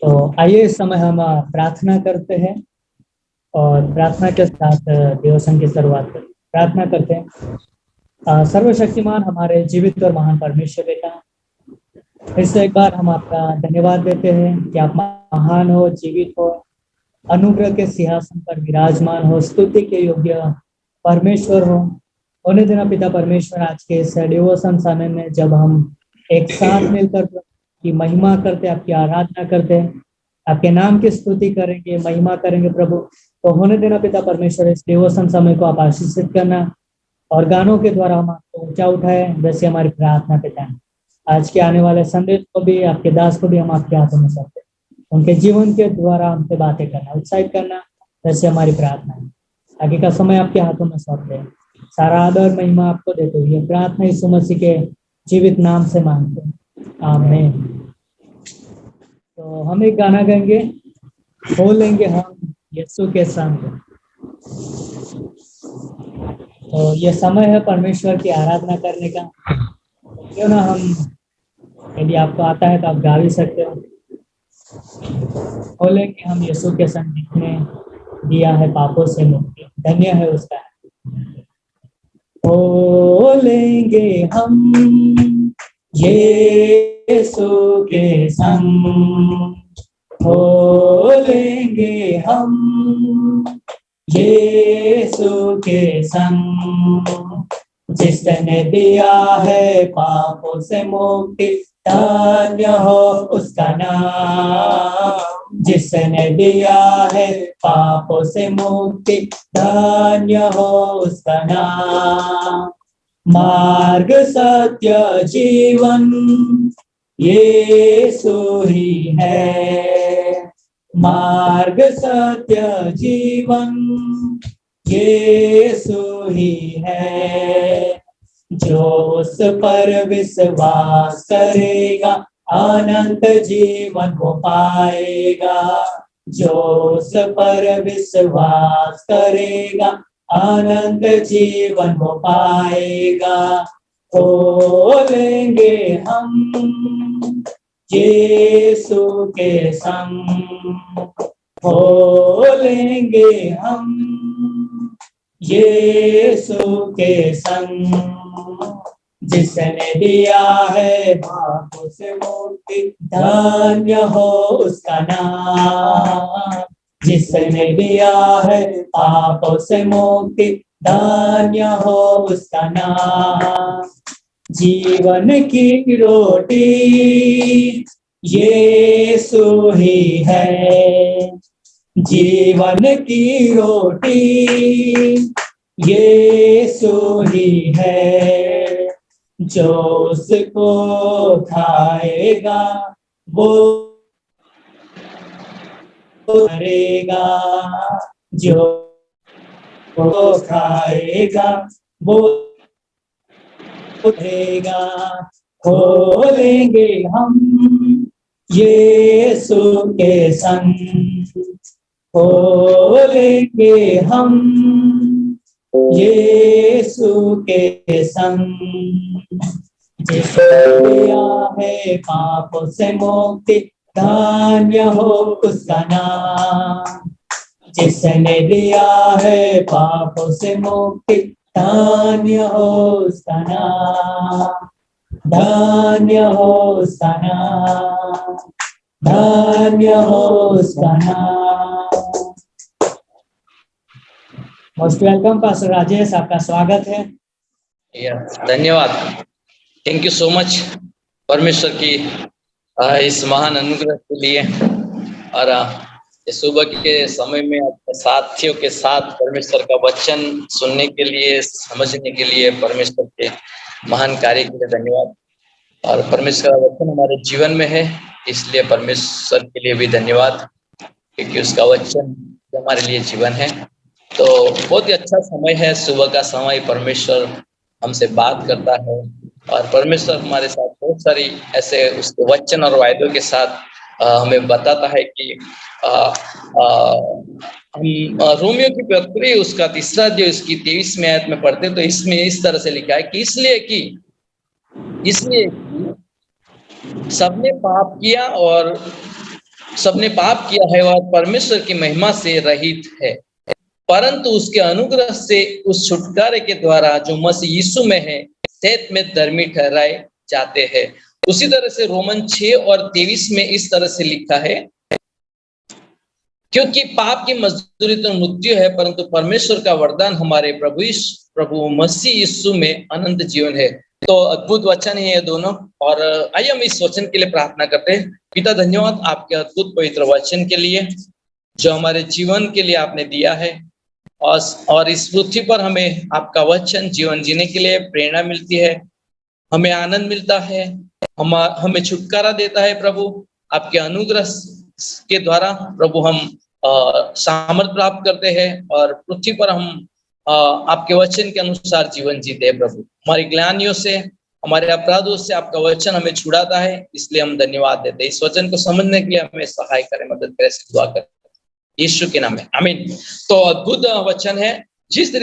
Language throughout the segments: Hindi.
तो आइए इस समय हम प्रार्थना करते हैं और प्रार्थना के साथ देवोत्सव की शुरुआत करें। प्रार्थना करते हैं। सर्वशक्तिमान हमारे जीवित और महान परमेश्वर पिता, फिर से एक बार हम आपका धन्यवाद देते हैं कि आप महान हो, जीवित हो, अनुग्रह के सिंहासन पर विराजमान हो, स्तुति के योग्य परमेश्वर हो। उन्हें देना पिता परमेश्वर, आज के इस डिवोशन समय में जब हम एक साथ मिलकर की महिमा करते, आपकी आराधना करते हैं, आपके नाम की स्तुति करेंगे, महिमा करेंगे प्रभु, तो होने देना पिता परमेश्वर इस डिवोशन समय को आप आशीषित करना और गानों के द्वारा हम आपको ऊंचा उठाए, वैसे हमारी प्रार्थना पिता है। आज के आने वाले संदेश को भी, आपके दास को भी हम आपके हाथों में सौंपते हैं। उनके जीवन के द्वारा हमसे बातें करना, उत्साहित करना, वैसे हमारी प्रार्थना है। आगे का समय आपके हाथों में सौंपते हैं। सारा आदर महिमा आपको देते हुए प्रार्थना यीशु मसीह के जीवित नाम से मांगते हैं, आमीन। तो हम एक गाना गाएंगे, हो लेंगे हम यीशु के संग। तो ये समय है परमेश्वर की आराधना करने का। क्यों ना हम, यदि आपको आता है तो आप गा भी सकते हो। हो लेंगे हम यीशु के संग, जिसने दिया है पापों से मुक्ति, धन्य है उसका। हो लेंगे हम यीशु के संग, हो लेंगे हम यीशु के संग, जिसने दिया है पापों से मुक्ति, धन्य हो उसका नाम। जिसने दिया है पापों से मुक्ति, धन्य हो उसका नाम। मार्ग सत्य जीवन यीशु ही है, मार्ग सत्य जीवन यीशु ही है। जो उस पर विश्वास करेगा, अनंत जीवन को पाएगा। जो उस पर विश्वास करेगा, अनंत जीवन को पाएगा। हो लेंगे हम यीशु के संग, हो लेंगे हम यीशु के संग, जिसने दिया है पापों से मुक्ति, धन्य हो उसका नाम। जिसने दिया है पापों से मुक्ति, धन्य हो उसका नाम। जीवन की रोटी यीशु ही है, जीवन की रोटी यीशु ही है। जो उसको खाएगा वो मरेगा, जो खाएगा वो मरेगा। हो लेंगे हम यीशु के संग, हो लेंगे हम यीशु के संग। जिसने दिया है पापों से मुक्ति, धन्य हो उसका नाम। जिसने दिया है पापों से मुक्ति, धन्य हो उसका नाम, धन्य हो उसका नाम, धन्य हो उसका नाम। मोस्ट वेलकम पास्टर राजेश, आपका स्वागत है। धन्यवाद, थैंक यू सो मच परमेश्वर की इस महान अनुग्रह के लिए। और इस सुबह के समय में अपने साथियों के साथ परमेश्वर का वचन सुनने के लिए, समझने के लिए परमेश्वर के महान कार्य के लिए धन्यवाद। और परमेश्वर का वचन हमारे जीवन में है, इसलिए परमेश्वर के लिए भी धन्यवाद, क्योंकि उसका वचन हमारे लिए जीवन है। तो बहुत ही अच्छा समय है, सुबह का समय, परमेश्वर हमसे बात करता है और परमेश्वर हमारे साथ बहुत सारी ऐसे उसके वचन और वायदों के साथ हमें बताता है कि हम रोमियो की पत्री उसका 3 अध्याय उसकी 23वें आयत में पढ़ते हैं, तो इसमें इस तरह से लिखा है कि इसलिए कि सबने पाप किया और सबने पाप किया है और परमेश्वर की महिमा से रहित है, परंतु उसके अनुग्रह से उस छुटकारे के द्वारा जो मसीह यीशु में है सैत में धर्मी ठहराए जाते हैं। उसी तरह से रोमन 6 और 23 में इस तरह से लिखा है, क्योंकि पाप की मजदूरी तो मृत्यु है, परंतु परमेश्वर का वरदान हमारे प्रभु मसीह यीशु में अनंत जीवन है। तो अद्भुत वचन है ये दोनों। और आइए हम इस वचन के लिए प्रार्थना करते हैं। पिता, धन्यवाद आपके अद्भुत पवित्र वचन के लिए जो हमारे जीवन के लिए आपने दिया है, और इस पृथ्वी पर हमें आपका वचन जीवन जीने के लिए प्रेरणा मिलती है, हमें आनंद मिलता है, हमें छुटकारा देता है। प्रभु आपके अनुग्रह के द्वारा प्रभु हम सामर्थ प्राप्त करते हैं और पृथ्वी पर हम आपके वचन के अनुसार जीवन जीते हैं। प्रभु हमारी ग्लानियों से, हमारे अपराधों से आपका वचन हमें छुड़ाता है, इसलिए हम धन्यवाद देते हैं। इस वचन को समझने के लिए हमें सहाय करें, मदद करें, दुआ करें यीशु के नाम में, आमीन। तो अद्भुत वचन है। जिस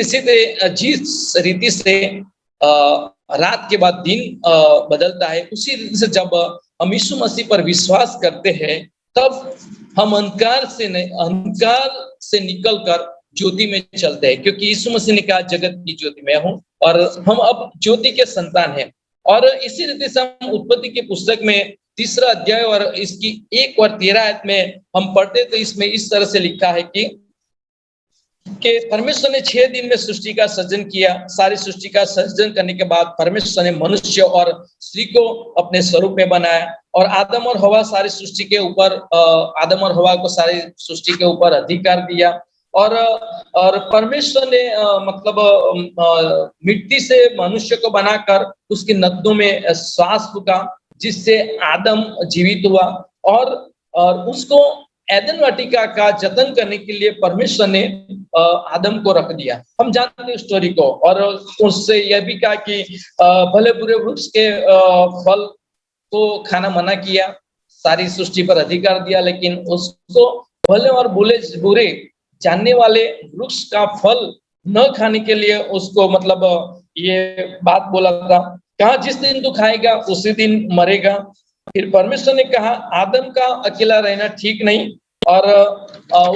रीति से रात के बाद दिन बदलता है, उसी रीति से जब हम यीशु मसीह पर विश्वास करते हैं, तब हम अंधकार से निकलकर ज्योति में चलते हैं, क्योंकि यीशु मसीह ने कहा जगत की ज्योति मैं हूं, और हम अब ज्योति के संतान हैं। और इसी रीति से हम उत्पत्ति की पुस्तक में 3 अध्याय और इसकी 1 और 13 आयत में हम पढ़ते, तो इसमें इस तरह से लिखा है कि परमेश्वर ने 6 दिन में सृष्टि का सृजन किया। सारी सृष्टि का सृजन करने के बाद परमेश्वर ने मनुष्य और स्त्री को अपने स्वरूप में बनाया, और आदम और हवा सारी सृष्टि के ऊपर आदम और हवा को सारी सृष्टि के ऊपर अधिकार दिया। और परमेश्वर ने मिट्टी से मनुष्य को बनाकर उसकी नथनों में श्वास फूंका, जिससे आदम जीवित हुआ। और उसको एदन वाटिका का जतन करने के लिए परमेश्वर ने आदम को रख दिया। हम जानते हैं स्टोरी को। और उससे यह भी कहा कि भले बुरे वृक्ष के फल को खाना मना किया, सारी सृष्टि पर अधिकार दिया, लेकिन उसको भले और बुरे जानने वाले वृक्ष का फल न खाने के लिए उसको ये बात बोला था, कहा जिस दिन तू खाएगा उसी दिन मरेगा। फिर परमेश्वर ने कहा आदम का अकेला रहना ठीक नहीं, और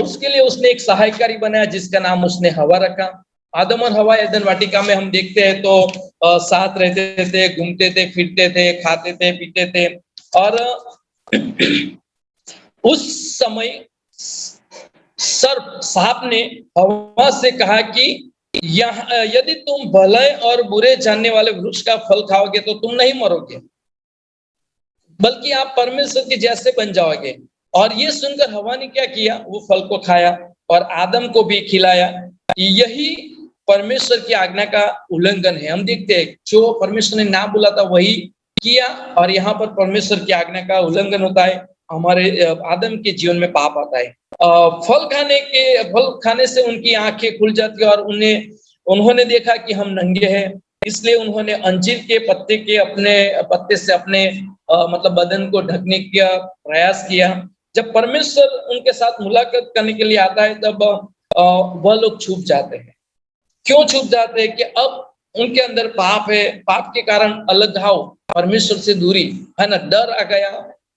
उसके लिए उसने एक सहायकारी बनाया, जिसका नाम उसने हवा रखा। आदम और हवा एदन वाटिका में हम देखते हैं तो साथ रहते थे, घूमते थे, फिरते थे, खाते थे, पीते थे। और उस समय सांप ने हवा से कहा कि यदि तुम भले और बुरे जानने वाले वृक्ष का फल खाओगे तो तुम नहीं मरोगे, बल्कि आप परमेश्वर के जैसे बन जाओगे। और ये सुनकर हवा ने क्या किया, वो फल को खाया और आदम को भी खिलाया। यही परमेश्वर की आज्ञा का उल्लंघन है। हम देखते हैं जो परमेश्वर ने ना बोला था वही किया, और यहाँ पर परमेश्वर की आज्ञा का उल्लंघन होता है। हमारे आदम के जीवन में पाप आता है। फल खाने से उनकी आंखें खुल जाती है, और उन्होंने देखा कि हम नंगे हैं, इसलिए उन्होंने अंजीर के पत्ते से अपने बदन को ढकने का प्रयास किया। जब परमेश्वर उनके साथ मुलाकात करने के लिए आता है, तब वह लोग छुप जाते हैं। क्यों छुप जाते हैं? कि अब उनके अंदर पाप है, पाप के कारण अलगाव, परमेश्वर से दूरी है ना, डर आ गया,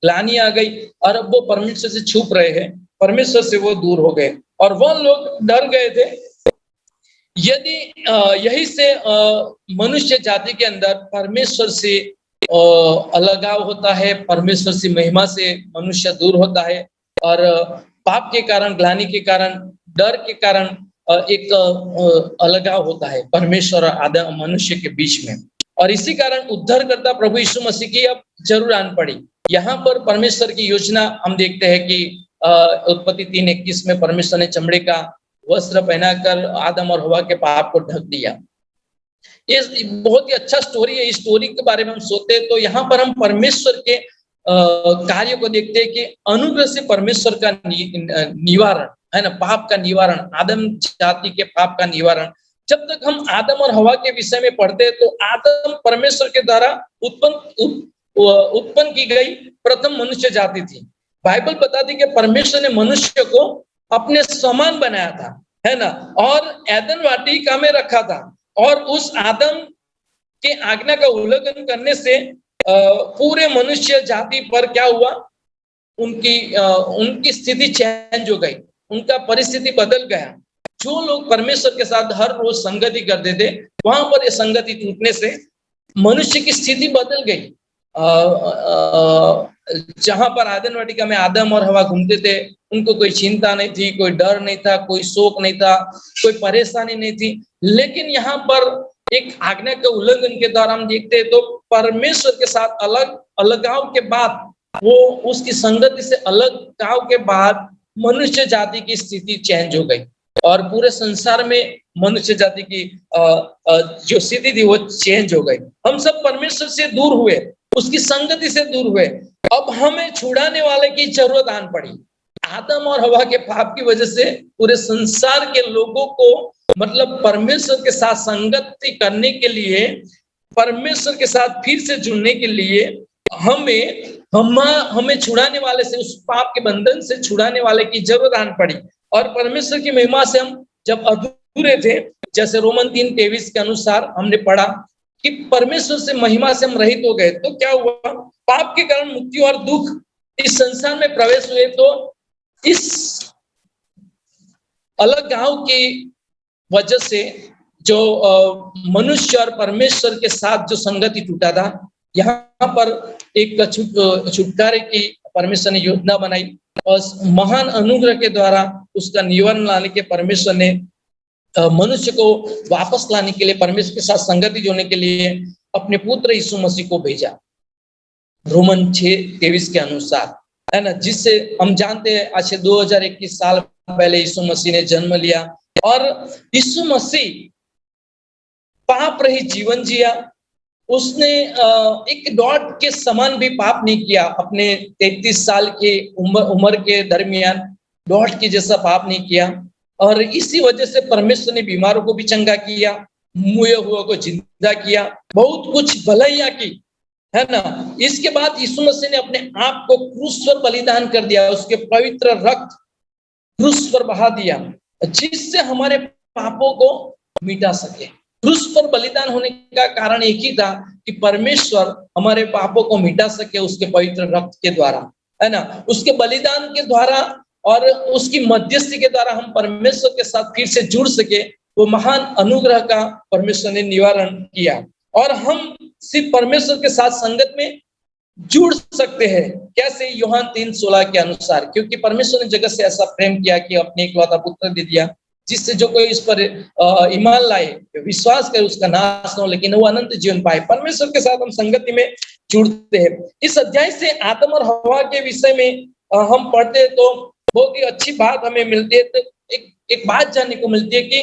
ग्लानि आ गई, और अब वो परमेश्वर से छुप रहे हैं, परमेश्वर से वो दूर हो गए, और वह लोग डर गए थे। यदि यही से मनुष्य जाति के अंदर परमेश्वर से अलगाव होता है, परमेश्वर से महिमा से मनुष्य दूर होता है, और पाप के कारण, ग्लानि के कारण, डर के कारण एक अलगाव होता है परमेश्वर और आदम मनुष्य के बीच में। और इसी कारण उद्धारकर्ता प्रभु यीशु मसीह की अब जरूर आन पड़ी। यहाँ पर परमेश्वर की योजना हम देखते हैं कि उत्पत्ति 3:21 में परमेश्वर ने चमड़े का वस्त्र पहनाकर आदम और हवा के पाप को ढक दिया। ये बहुत ही अच्छा स्टोरी है। इस स्टोरी के बारे में हम सोचते हैं तो यहाँ पर हम परमेश्वर के कार्य को देखते हैं कि अनुग्रह से परमेश्वर का निवारण है ना, पाप का निवारण, आदम जाति के पाप का निवारण। जब तक हम आदम और हवा के विषय में पढ़ते हैं तो आदम परमेश्वर के द्वारा उत्पन्न की गई प्रथम मनुष्य जाति थी। बाइबल बताती कि परमेश्वर ने मनुष्य को अपने समान बनाया था, है ना, और एदन वाटिका में रखा था। और उस आदम के आज्ञा का उल्लंघन करने से पूरे मनुष्य जाति पर क्या हुआ, उनकी स्थिति चेंज हो गई, उनका परिस्थिति बदल गया। जो लोग परमेश्वर के साथ हर रोज संगति करते थे, वहां पर ये संगति टूटने से मनुष्य की स्थिति बदल गई। जहां पर आदम वाटिका में आदम और हवा घूमते थे, उनको कोई चिंता नहीं थी, कोई डर नहीं था, कोई शोक नहीं था, कोई परेशानी नहीं थी। लेकिन यहाँ पर एक आज्ञा के उल्लंघन के द्वारा हम देखते हैं तो परमेश्वर के साथ अलगाव के बाद, वो उसकी संगति से अलगाव के बाद मनुष्य जाति की स्थिति चेंज हो गई और पूरे संसार में मनुष्य जाति की जो स्थिति थी वो चेंज हो गई। हम सब परमेश्वर से दूर हुए, उसकी संगति से दूर हुए। अब हमें छुड़ाने वाले की जरूरत आन पड़ी। आदम और हवा के पाप की वजह से पूरे संसार के लोगों को, मतलब परमेश्वर के साथ संगति करने के लिए, परमेश्वर के साथ फिर से जुड़ने के लिए हमें छुड़ाने वाले से, उस पाप के बंधन से छुड़ाने वाले की जरूरत आन पड़ी। और परमेश्वर की महिमा से हम जब अधूरे थे, जैसे रोमन 3:23 के अनुसार हमने पढ़ा कि परमेश्वर से महिमा से हम रहित हो गए, तो क्या हुआ? पाप के कारण मुक्ति और दुख इस संसार में प्रवेश हुए। तो इस अलगाव की वजह से जो मनुष्य और परमेश्वर के साथ जो संगति टूटा था, यहाँ पर एक छुटकारे की परमेश्वर ने योजना बनाई और महान अनुग्रह के द्वारा उसका निवारण लाने के परमेश्वर ने मनुष्य को वापस लाने के लिए, परमेश्वर के साथ संगति जोड़ने के लिए अपने पुत्र यीशु मसीह को भेजा, रोमन 6:23 के अनुसार, है ना। जिससे हम जानते हैं आज से 2021 साल पहले यीशु मसीह ने जन्म लिया और यीशु मसीह पाप रहित जीवन जिया। उसने एक डॉट के समान भी पाप नहीं किया। अपने 33 साल के उम्र के दरमियान डॉट के जैसा पाप नहीं किया और इसी वजह से परमेश्वर ने बीमारों को भी चंगा किया, मुए हुए को जिंदा किया, बहुत कुछ भलाइयां की, है ना। इसके बाद यीशु मसीह ने अपने आप को क्रूस पर बलिदान कर दिया, उसके पवित्र रक्त क्रूस पर बहा दिया, जिससे हमारे पापों को मिटा सके। क्रूस पर बलिदान होने का कारण एक ही था कि परमेश्वर हमारे पापों को मिटा सके उसके पवित्र रक्त के द्वारा, है ना। उसके बलिदान के द्वारा और उसकी मध्यस्थी के द्वारा हम परमेश्वर के साथ फिर से जुड़ सके। वो महान अनुग्रह का परमेश्वर ने निवारण किया और हम सिर्फ परमेश्वर के साथ संगत में जुड़ सकते हैं। कैसे? यूहन्ना 3:16 के अनुसार, क्योंकि परमेश्वर ने जगत से ऐसा प्रेम किया कि अपने इकलौता पुत्र दे दिया, जिससे जो कोई इस पर ईमान लाए, विश्वास करे, उसका नाश न हो लेकिन वो अनंत जीवन पाए। परमेश्वर के साथ हम संगति में जुड़ते हैं। इस अध्याय से आदम और हवा के विषय में हम पढ़ते हैं तो बहुत ही अच्छी बात हमें मिलती है। तो एक बात जानने को मिलती है कि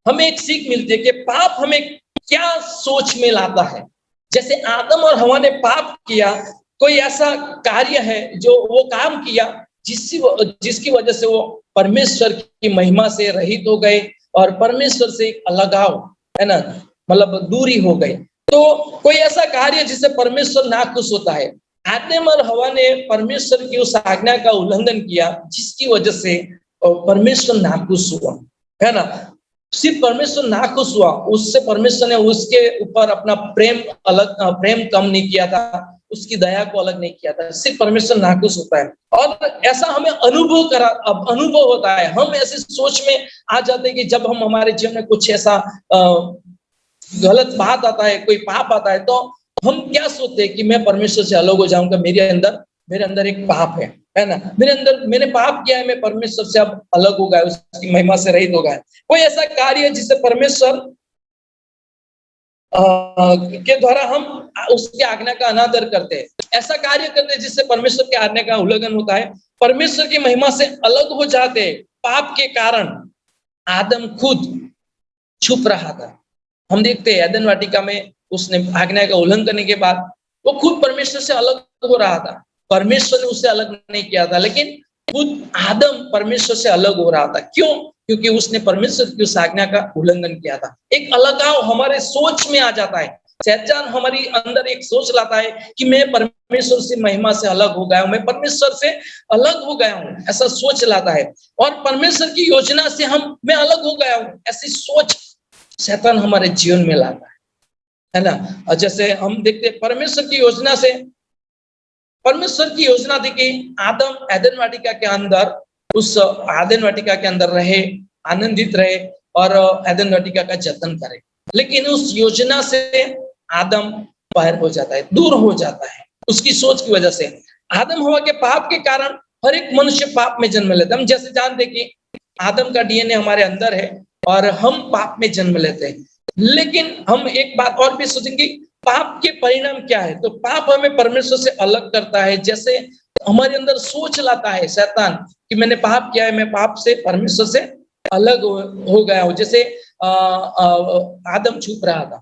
हमें एक सीख मिलती है कि पाप हमें क्या सोच में लाता है। जैसे आदम और हवा ने पाप किया, कोई ऐसा कार्य है जो वो काम किया जिसकी वजह से वो परमेश्वर की महिमा से रहित हो गए और परमेश्वर से एक अलगाव, है ना, मतलब दूरी हो गई। तो कोई ऐसा कार्य जिससे परमेश्वर नाखुश होता है। आदम और हवा ने परमेश्वर की उस आज्ञा का उल्लंघन किया जिसकी वजह से परमेश्वर नाखुश हुआ, है ना। सिर्फ परमेश्वर नाखुश हुआ, उससे परमेश्वर ने उसके ऊपर अपना प्रेम कम नहीं किया था, उसकी दया को अलग नहीं किया था। सिर्फ परमेश्वर नाखुश होता है और ऐसा हमें अनुभव होता है। हम ऐसी सोच में आ जाते हैं कि जब हम हमारे जीवन में कुछ ऐसा गलत बात आता है, कोई पाप आता है, तो हम क्या सोचते हैं कि मैं परमेश्वर से अलग हो जाऊंगा, मेरे अंदर एक पाप है ना, मैंने पाप किया है, मैं परमेश्वर से अब अलग हो गया, उसकी महिमा से रहित हो गया। कोई ऐसा कार्य जिससे परमेश्वर के द्वारा हम उसकी आज्ञा का अनादर करते हैं, ऐसा कार्य करते हैं जिससे परमेश्वर की आज्ञा का उल्लंघन होता है, परमेश्वर की महिमा से अलग हो जाते हैं। पाप के कारण आदम खुद छुप रहा था। हम देखते हैं एदन वाटिका में उसने आज्ञा का उल्लंघन करने के बाद वो खुद परमेश्वर से अलग हो रहा था। परमेश्वर ने उससे अलग नहीं किया था, लेकिन खुद आदम परमेश्वर से अलग हो रहा था। क्यों? क्योंकि उसने परमेश्वर की उस आज्ञा का उल्लंघन किया था। एक अलगाव हमारे सोच में आ जाता है। शैतान हमारी अंदर एक सोच लाता है कि मैं परमेश्वर से महिमा से अलग हो गया हूं, मैं परमेश्वर से अलग हो गया हूं, ऐसा सोच लाता है। और परमेश्वर की योजना से मैं अलग हो गया हूं, ऐसी सोच शैतान हमारे जीवन में लाता है ना। जैसे हम देखते हैं परमेश्वर की योजना से परमेश्वर की योजना थी कि आदम एदन वाटिका के अंदर, उस एदन वाटिका के अंदर रहे, आनंदित रहे और एदन वाटिका का जतन करे। लेकिन उस योजना से आदम बाहर हो जाता है, दूर हो जाता है उसकी सोच की वजह से। आदम हवा के पाप के कारण हर एक मनुष्य पाप में जन्म लेता है। हम जैसे जानते कि आदम का डीएनए हमारे अंदर है और हम पाप में जन्म लेते हैं। लेकिन हम एक बात और भी सोचेंगे, पाप के परिणाम क्या है? तो पाप हमें परमेश्वर से अलग करता है। जैसे हमारे अंदर सोच लाता है शैतान कि मैंने पाप किया है, मैं पाप से, परमेश्वर से अलग हो गया हूं। जैसे आदम छुप रहा था,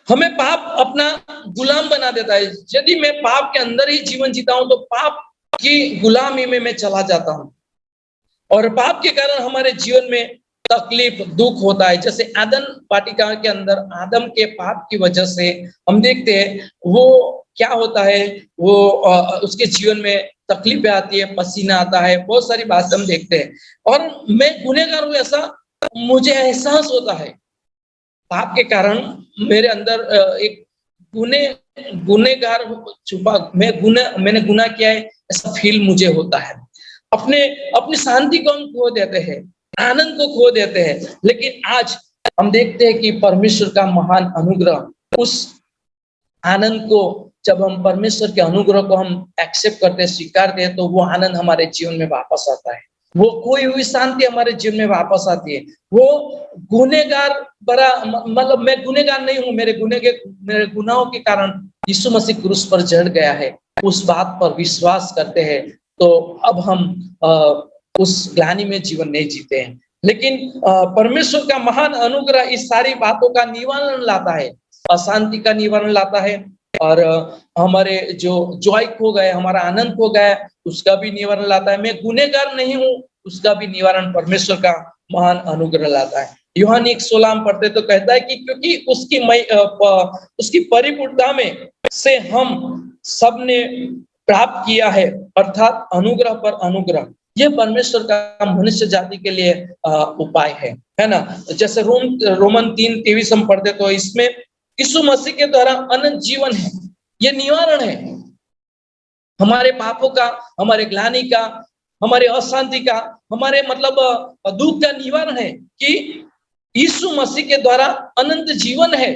हमें पाप अपना गुलाम बना देता है। यदि मैं पाप के अंदर ही जीवन जीता हूं तो पाप की गुलामी में मैं चला जाता हूं और पाप के कारण हमारे जीवन में तकलीफ, दुख होता है। जैसे एदन वाटिका के अंदर आदम के पाप की वजह से हम देखते हैं वो क्या होता है, वो उसके जीवन में तकलीफें आती है, पसीना आता है, बहुत सारी बात हम देखते हैं। और मैं गुनहगार हूं ऐसा मुझे एहसास होता है। पाप के कारण मेरे अंदर एक गुनहगार छुपा, मैंने गुनाह किया है ऐसा फील मुझे होता है। अपनी शांति को हम खो देते हैं, आनंद को खो देते हैं। लेकिन आज हम देखते हैं कि परमेश्वर का महान अनुग्रह, उस आनंद को जब हम परमेश्वर के अनुग्रह को हम एक्सेप्ट करते हैं, स्वीकारते हैं, तो वो आनंद हमारे जीवन में वापस आता है। वो खोई हुई शांति हमारे जीवन में वापस आती है। वो गुनहगार बड़ा, मतलब मैं गुनहगार नहीं हूं, मेरे गुनाहों के कारण यीशु मसीह क्रूस पर जड़ गया है, उस बात पर विश्वास करते हैं तो अब हम उस ग्लानि में जीवन नहीं जीते हैं। लेकिन परमेश्वर का महान अनुग्रह इस सारी बातों का निवारण लाता है, अशांति का निवारण लाता है और हमारे जो जॉय खो गए, हमारा आनंद खो गया, उसका भी निवारण लाता है। मैं गुनहगार नहीं हूं, उसका भी निवारण परमेश्वर का महान अनुग्रह लाता है। यूहन्ना 1:16 पढ़ते तो कहता है कि क्योंकि उसकी परिपूर्णता में से हम सबने प्राप्त किया है, अर्थात अनुग्रह पर अनुग्रह। ये परमेश्वर का मनुष्य जाति के लिए उपाय है ना। जैसे रोमन 3:23 हम पढ़ते तो इसमें यीशु मसीह के द्वारा अनंत जीवन है, ये निवारण है हमारे पापों का, हमारे ग्लानि का, हमारे अशांति का, हमारे मतलब दुख का निवारण है कि यीशु मसीह के द्वारा अनंत जीवन है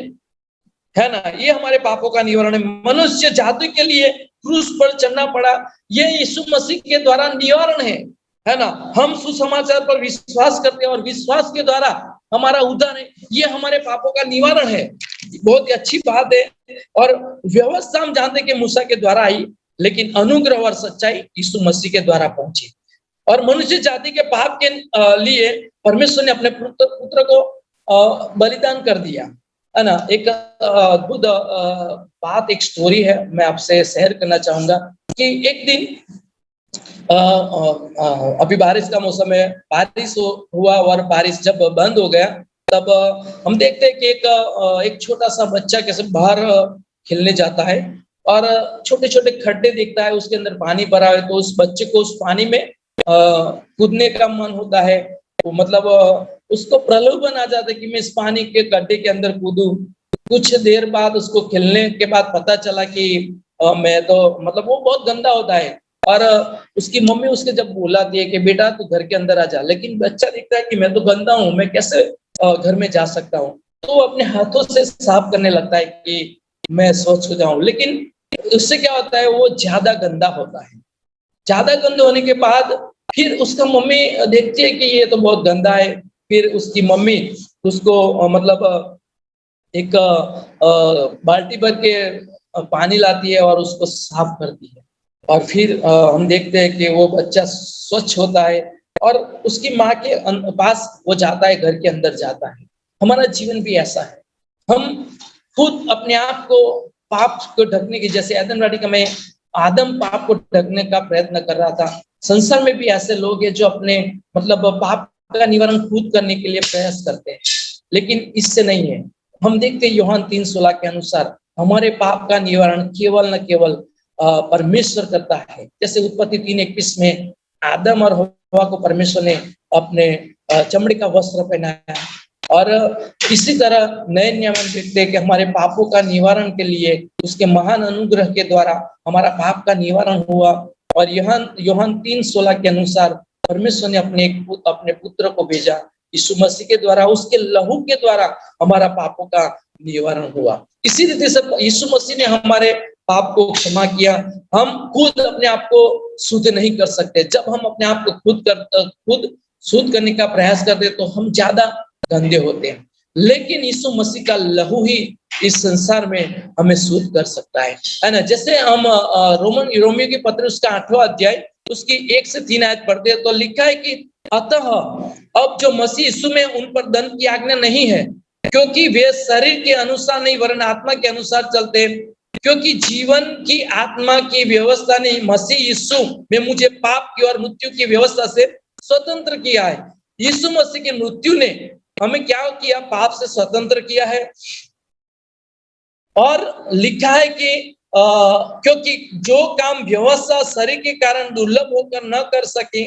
ना। ये हमारे पापों का निवारण है। मनुष्य जाति के लिए क्रूस पर चढ़ना पड़ा, ये यीशु मसीह के द्वारा निवारण है ना। हम सुसमाचार पर विश्वास करते हैं और विश्वास के द्वारा हमारा उद्धार है, ये हमारे पापों का निवारण है। बहुत ही अच्छी बात है। और व्यवस्था हम जानते हैं कि मूसा के द्वारा आई, लेकिन अनुग्रह और सच्चाई यीशु मसीह के द्वारा पहुंची। और मनुष्य जाति के पाप के लिए परमेश्वर ने अपने पुत्र को बलिदान कर दिया, है ना। एक अद्भुत बात, एक स्टोरी है, मैं आपसे शेयर करना चाहूंगा कि एक दिन अभी बारिश का मौसम है, बारिश हुआ और बारिश जब बंद हो गया तब हम देखते हैं कि एक छोटा सा बच्चा कैसे बाहर खेलने जाता है और छोटे छोटे खड्डे दिखता है, उसके अंदर पानी भरा है, तो उस बच्चे को उस पानी में कूदने का मन होता है। तो मतलब उसको प्रलोभन आ जाता है कि मैं इस पानी के गड्ढे के अंदर कूदूं। कुछ देर बाद उसको खेलने के बाद पता चला कि मैं तो मतलब वो बहुत गंदा होता है और उसकी मम्मी उसके जब बुलाती है कि बेटा तू घर के अंदर आ जा, लेकिन बच्चा देखता है कि मैं तो गंदा हूं, मैं कैसे घर में जा सकता हूँ। तो अपने हाथों से साफ करने लगता है कि मैं स्वच्छ हो जाऊं, लेकिन उससे क्या होता है, वो ज्यादा गंदा होता है। ज्यादा गंदा होने के बाद फिर उसका मम्मी देखती है कि ये तो बहुत गंदा है। फिर उसकी मम्मी उसको मतलब एक बाल्टी भर के पानी लाती है और उसको साफ करती है और फिर हम देखते हैं कि वो बच्चा स्वच्छ होता है और उसकी माँ के पास वो जाता है, घर के अंदर जाता है। हमारा जीवन भी ऐसा है, हम खुद अपने आप को पाप को ढकने की, जैसे एदन वाटिका में आदम पाप को ढकने का प्रयत्न कर रहा था, संसार में भी ऐसे लोग हैं जो अपने मतलब पाप का निवारण खुद करने के लिए प्रयास करते हैं, लेकिन इससे नहीं है। हम देखते हैं यूहन्ना 3:16 के अनुसार हमारे पाप का निवारण केवल न केवल परमेश्वर करता है। जैसे उत्पत्ति 3:21 में आदम और हवा को परमेश्वर ने अपने चमड़े का वस्त्र पहनाया और इसी तरह नए नियम में देखते हैं कि हमारे पापों का निवारण के लिए उसके महान अनुग्रह के द्वारा हमारा पाप का निवारण हुआ। और यूहन्ना 3:16 के अनुसार परमेश्वर ने अपने पुत्र को भेजा, यीशु मसीह के द्वारा, उसके लहू के द्वारा हमारा पापों का निवारण हुआ। इसी रीति से यीशु मसीह ने हमारे पाप को क्षमा किया। हम खुद अपने आप को शुद्ध नहीं कर सकते। जब हम अपने आप को खुद शुद्ध करने का प्रयास करते हैं तो हम ज्यादा गंदे होते हैं, लेकिन यीशु मसीह का लहू ही इस संसार में हमें शुद्ध कर सकता है ना। जैसे हम रोमियो के पत्र उसका 8वां अध्याय उसकी 1 से 3 आयत पढ़ते हैं तो लिखा है कि अतः अब जो मसीह यीशु में उन पर दंड की आज्ञा नहीं है, क्योंकि वे शरीर के अनुसार नहीं वरन आत्मा के अनुसार चलते। क्योंकि जीवन की आत्मा की व्यवस्था ने मसीह यीशु में मुझे पाप की और मृत्यु की व्यवस्था से स्वतंत्र किया है। यीशु मसीह की मृत्यु ने हमें क्या किया? पाप से स्वतंत्र किया है। और लिखा है कि क्योंकि जो काम व्यवस्था शरीर के कारण दुर्लभ होकर न कर सके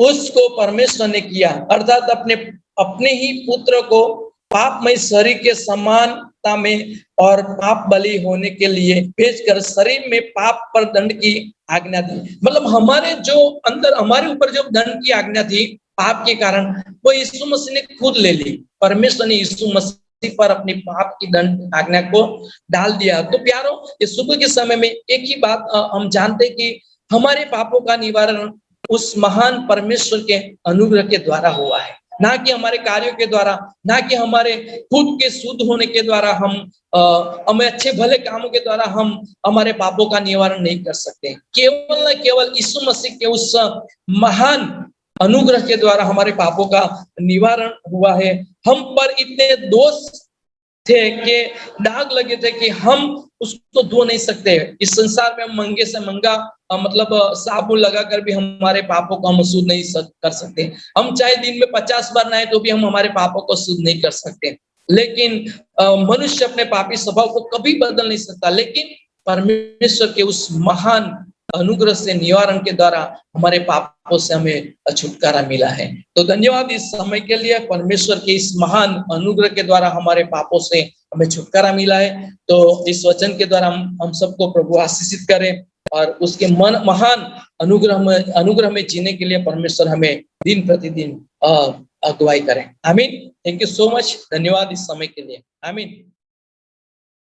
उसको परमेश्वर ने किया, अर्थात अपने ही पुत्र को पापमय शरीर के समानता में और पाप बलि होने के लिए भेजकर शरीर में पाप पर दंड की आज्ञा दी। मतलब हमारे जो अंदर हमारे ऊपर जो दंड की आज्ञा थी पाप के कारण, वो यीशु मसीह ने खुद ले ली। परमेश्वर ने यीशु मसीह पर अपनी पाप की दंड आज्ञा को डाल दिया। तो प्यारो, ये सुबह के समय में एक ही बात हम जानते कि हमारे पापों का निवारण उस महान परमेश्वर के अनुग्रह के द्वारा हुआ है, ना कि हमारे कार्यों के द्वारा, ना कि हमारे खुद के शुद्ध होने के द्वारा। हमें अच्छे भले कामों के द्वारा हम हमारे पापों का निवारण नहीं कर सकते। केवल न केवल यीशु मसीह के उस महान अनुग्रह के द्वारा हमारे पापों का निवारण हुआ है। हम पर इतने दोष थे कि दाग लगे थे कि हम उसको धो नहीं सकते। इस संसार में हम महंगे से महंगा मतलब साबुन लगाकर भी हमारे पापों को हम शुद्ध नहीं कर सकते। हम चाहे दिन में 50 बार नहाए तो भी हम हमारे पापों को शुद्ध नहीं कर सकते। लेकिन मनुष्य अपने पापी स्वभाव को कभी बदल नहीं सकता, लेकिन परमेश्वर के उस महान अनुग्रह से निवारण के द्वारा हमारे पापों से हमें छुटकारा मिला है। तो धन्यवाद इस समय के लिए। परमेश्वर के इस महान अनुग्रह के द्वारा हमारे पापों से हमें छुटकारा मिला है। तो इस वचन के द्वारा हम सबको प्रभु आशीषित करें और उसके महान अनुग्रह में जीने के लिए परमेश्वर हमें दिन प्रतिदिन अगुवाई करें। आमीन। Thank you so much. धन्यवाद इस समय के लिए। आमीन।